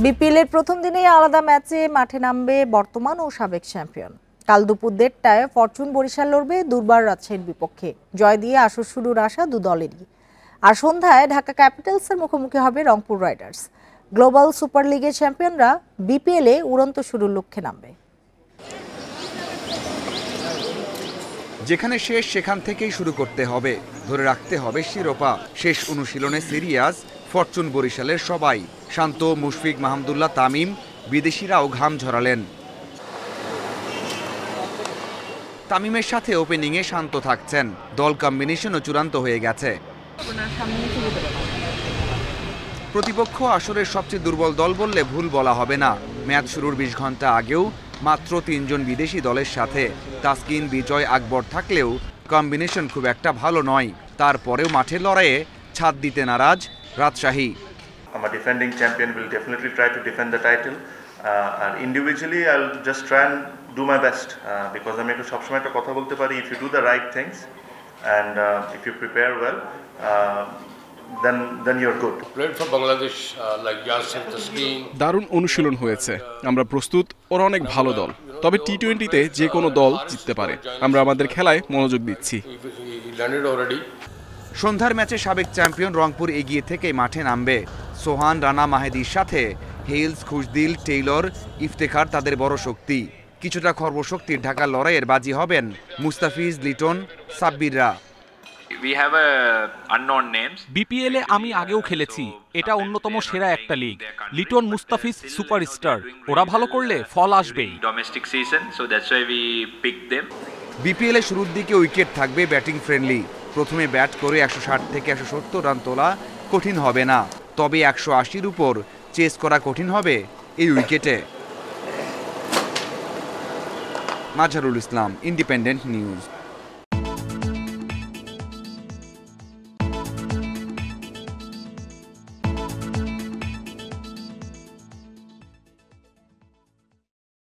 BPL এর প্রথম দিনেই আলাদা ম্যাচে মাঠে নামবে বর্তমান ও সাবেক চ্যাম্পিয়ন। কাল দুপুর 1:30টায় ফরচুন বরিশাল লড়বে দুর্বার রাজশাহীর বিপক্ষে। জয় দিয়ে আসর শুরুর আশা দু দলেরই। আর সন্ধ্যায় ঢাকা ক্যাপিটালসের মুখোমুখি হবে রংপুর রাইডার্স। গ্লোবাল সুপার লিগের চ্যাম্পিয়নরা বিপিএল এ উড়ন্ত শুরুর লক্ষ্যে নামবে। যেখানে শেষ সেখান থেকেই শুরু করতে হবে, ধরে রাখতে হবে শিরোপা। শেষ অনুশীলনে সিরিয়াস ফরচুন বরিশালের সবাই। শান্ত, মুশফিক, মাহমুদুল্লাহ, তামিম, বিদেশিরাও ঘাম ঝরালেন। তামিমের সাথে ওপেনিংয়ে শান্ত থাকছেন। দল কম্বিনেশনও চূড়ান্ত হয়ে গেছে। প্রতিপক্ষ আসরের সবচেয়ে দুর্বল দল বললে ভুল বলা হবে না। ম্যাচ শুরুর 20 ঘন্টা আগেও মাত্র 3 জন বিদেশি দলের সাথে তাসকিন, বিজয়, আকবর থাকলেও কম্বিনেশন খুব একটা ভালো নয়। তারপরেও মাঠের লড়াইয়ে ছাদ দিতে নারাজ Rajshahi. I'm a defending champion, will definitely try to defend the title. And individually, I'll just try and do my best because আমি একটু সবসময় একটা কথা বলতে পারি, if you do the right things and if you prepare well, then you're good. Played for Bangladesh like Yasir Taskin. দারুণ অনুশীলন হয়েছে, আমরা প্রস্তুত। ওরা অনেক ভালো দল, তবে টি-20তে যে কোনো দল জিততে পারে। আমরা আমাদের খেলায় মনোযোগ দিচ্ছি। সন্ধ্যার ম্যাচে সাবেক চ্যাম্পিয়ন রংপুর এগিয়ে থেকে মাঠে নামবে। সোহান, রানা, মাহেদির সাথে হেলস, খুশদিল, টেইলর, ইফতেখার তাদের বড় শক্তি। কিছুটা খর্বশক্তির ঢাকার লড়াইয়ের বাজি হবেন মুস্তাফিজ, লিটন, সাব্বিররা। বিপিএল এ আমি আগেও খেলেছি, এটা অন্যতম সেরা একটা লিগ। লিটন, মুস্তাফিজ সুপারস্টার, ওরা ভালো করলে ফল আসবেই। বিপিএল এর শুরুর দিকে উইকেট থাকবে ব্যাটিং ফ্রেন্ডলি। প্রথমে ব্যাট করে 160 থেকে 170 রান তোলা কঠিন হবে না, তবে 180-র উপর চেস করা কঠিন হবে এই উইকেটে। Mazharul Islam, independent news.